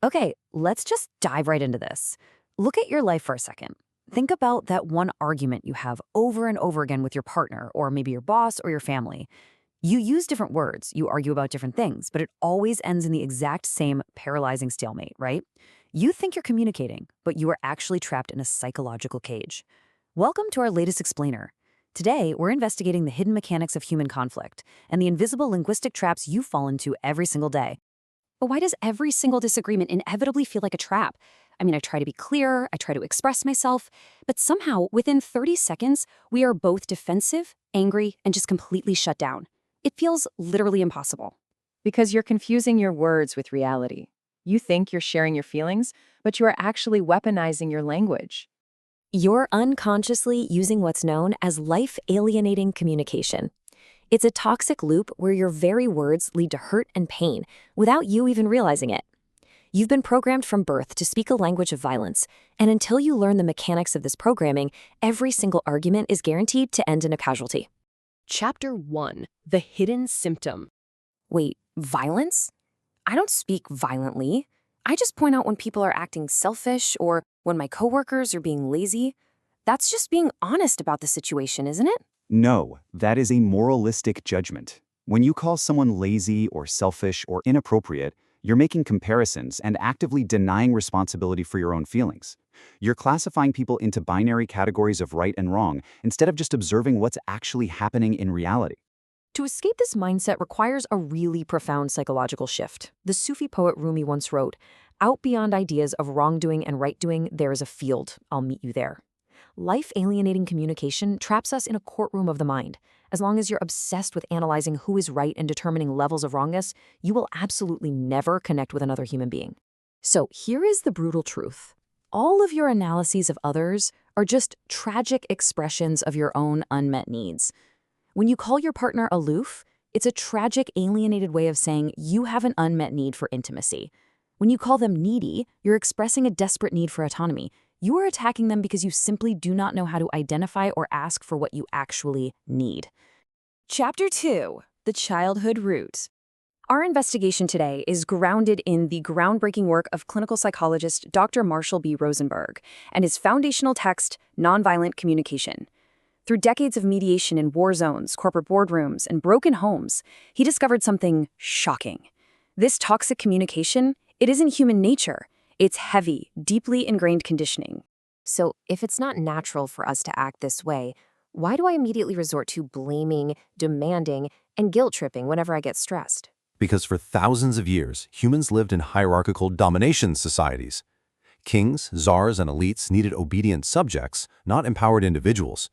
Okay, let's just dive right into this. Look at your life for a second. Think about that one argument you have over and over again with your partner, or maybe your boss or your family. You use different words, you argue about different things, but it always ends in the exact same paralyzing stalemate, right? You think you're communicating, but you are actually trapped in a psychological cage. Welcome to our latest explainer. Today, we're investigating the hidden mechanics of human conflict and the invisible linguistic traps you fall into every single day. But why does every single disagreement inevitably feel like a trap? I mean, I try to be clear, I try to express myself, but somehow, within 30 seconds, we are both defensive, angry, and just completely shut down. It feels literally impossible. Because you're confusing your words with reality. You think you're sharing your feelings, but you are actually weaponizing your language. You're unconsciously using what's known as life-alienating communication. It's a toxic loop where your very words lead to hurt and pain without you even realizing it. You've been programmed from birth to speak a language of violence, and until you learn the mechanics of this programming, every single argument is guaranteed to end in a casualty. Chapter 1. The Hidden Symptom. Wait, violence? I don't speak violently. I just point out when people are acting selfish or when my coworkers are being lazy. That's just being honest about the situation, isn't it? No, that is a moralistic judgment. When you call someone lazy or selfish or inappropriate, you're making comparisons and actively denying responsibility for your own feelings. You're classifying people into binary categories of right and wrong instead of just observing what's actually happening in reality. To escape this mindset requires a really profound psychological shift. The Sufi poet Rumi once wrote, "Out beyond ideas of wrongdoing and right-doing, there is a field. I'll meet you there." Life-alienating communication traps us in a courtroom of the mind. As long as you're obsessed with analyzing who is right and determining levels of wrongness, you will absolutely never connect with another human being. So here is the brutal truth. All of your analyses of others are just tragic expressions of your own unmet needs. When you call your partner aloof, it's a tragic, alienated way of saying you have an unmet need for intimacy. When you call them needy, you're expressing a desperate need for autonomy. You are attacking them because you simply do not know how to identify or ask for what you actually need. Chapter 2. The Childhood Root. Our investigation today is grounded in the groundbreaking work of clinical psychologist Dr. Marshall B. Rosenberg and his foundational text, Nonviolent Communication. Through decades of mediation in war zones, corporate boardrooms, and broken homes, he discovered something shocking. This toxic communication, it isn't human nature. It's heavy, deeply ingrained conditioning. So if it's not natural for us to act this way, why do I immediately resort to blaming, demanding, and guilt-tripping whenever I get stressed? Because for thousands of years, humans lived in hierarchical domination societies. Kings, czars, and elites needed obedient subjects, not empowered individuals.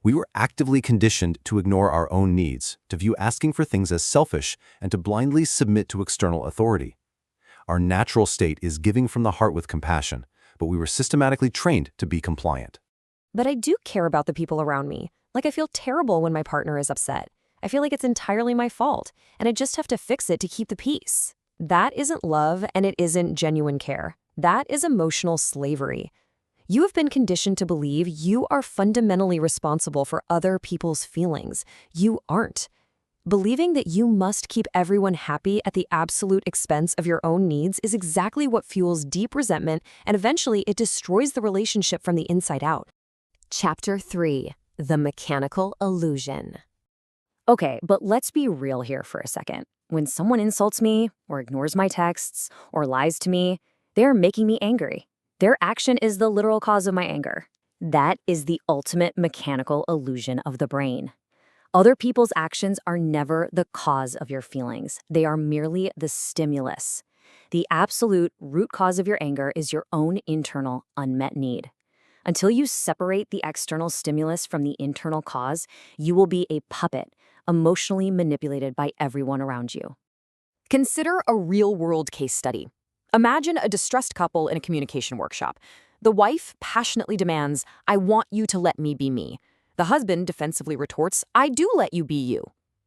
We were actively conditioned to ignore our own needs, to view asking for things as selfish, and to blindly submit to external authority. Our natural state is giving from the heart with compassion, but we were systematically trained to be compliant. But I do care about the people around me. Like, I feel terrible when my partner is upset. I feel like it's entirely my fault, and I just have to fix it to keep the peace. That isn't love, and it isn't genuine care. That is emotional slavery. You have been conditioned to believe you are fundamentally responsible for other people's feelings. You aren't. Believing that you must keep everyone happy at the absolute expense of your own needs is exactly what fuels deep resentment, and eventually it destroys the relationship from the inside out. Chapter 3. The Mechanical Illusion. Okay, but let's be real here for a second. When someone insults me, or ignores my texts, or lies to me, they're making me angry. Their action is the literal cause of my anger. That is the ultimate mechanical illusion of the brain. Other people's actions are never the cause of your feelings. They are merely the stimulus. The absolute root cause of your anger is your own internal unmet need. Until you separate the external stimulus from the internal cause, you will be a puppet, emotionally manipulated by everyone around you. Consider a real-world case study. Imagine a distressed couple in a communication workshop. The wife passionately demands, "I want you to let me be me." The husband defensively retorts, "I do let you be you."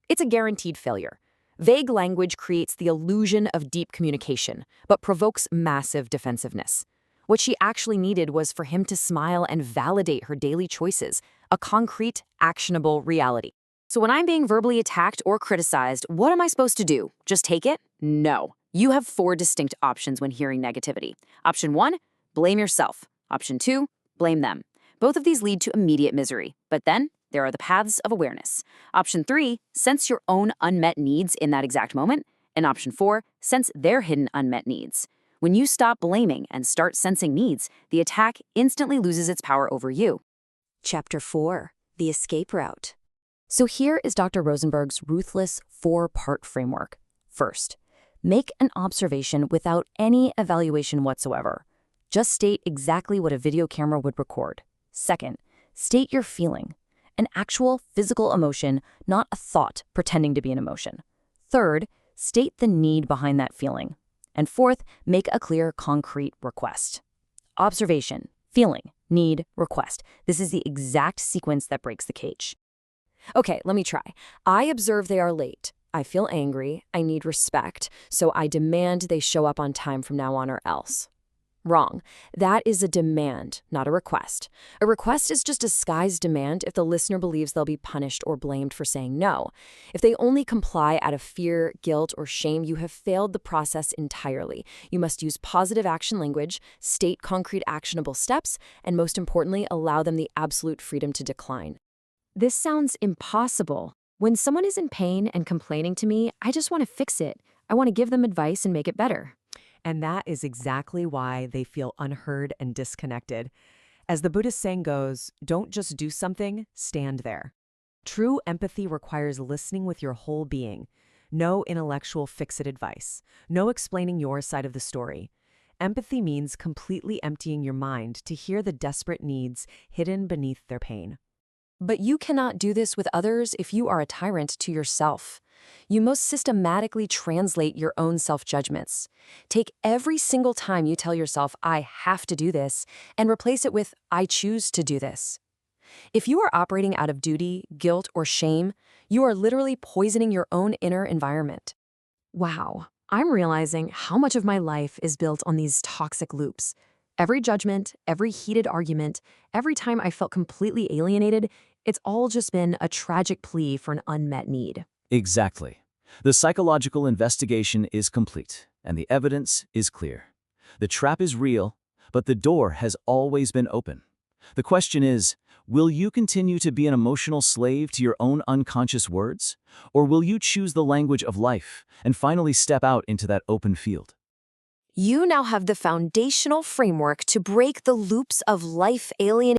It's a guaranteed failure. Vague language creates the illusion of deep communication, but provokes massive defensiveness. What she actually needed was for him to smile and validate her daily choices, a concrete, actionable reality. So when I'm being verbally attacked or criticized, what am I supposed to do? Just take it? No. You have 4 distinct options when hearing negativity. Option 1, blame yourself. Option 2, blame them. Both of these lead to immediate misery, but then there are the paths of awareness. Option 3, sense your own unmet needs in that exact moment. And option 4, sense their hidden unmet needs. When you stop blaming and start sensing needs, the attack instantly loses its power over you. Chapter 4, The Escape Route. So here is Dr. Rosenberg's ruthless 4-part framework. First, make an observation without any evaluation whatsoever. Just state exactly what a video camera would record. Second, state your feeling, an actual physical emotion, not a thought pretending to be an emotion. Third, state the need behind that feeling. And fourth, make a clear, concrete request. Observation, feeling, need, request. This is the exact sequence that breaks the cage. Okay, let me try. I observe they are late. I feel angry. I need respect. So I demand they show up on time from now on or else. Wrong. That is a demand, not a request. A request is just a disguised demand if the listener believes they'll be punished or blamed for saying no. If they only comply out of fear, guilt, or shame, you have failed the process entirely. You must use positive action language, state concrete actionable steps, and most importantly, allow them the absolute freedom to decline. This sounds impossible. When someone is in pain and complaining to me, I just want to fix it. I want to give them advice and make it better. And that is exactly why they feel unheard and disconnected. As the Buddhist saying goes, don't just do something, stand there. True empathy requires listening with your whole being. No intellectual fix-it advice. No explaining your side of the story. Empathy means completely emptying your mind to hear the desperate needs hidden beneath their pain. But you cannot do this with others if you are a tyrant to yourself. You must systematically translate your own self-judgments. Take every single time you tell yourself, I have to do this, and replace it with, I choose to do this. If you are operating out of duty, guilt, or shame, you are literally poisoning your own inner environment. Wow, I'm realizing how much of my life is built on these toxic loops. Every judgment, every heated argument, every time I felt completely alienated, it's all just been a tragic plea for an unmet need. Exactly. The psychological investigation is complete, and the evidence is clear. The trap is real, but the door has always been open. The question is, will you continue to be an emotional slave to your own unconscious words? Or will you choose the language of life and finally step out into that open field? You now have the foundational framework to break the loops of life alienating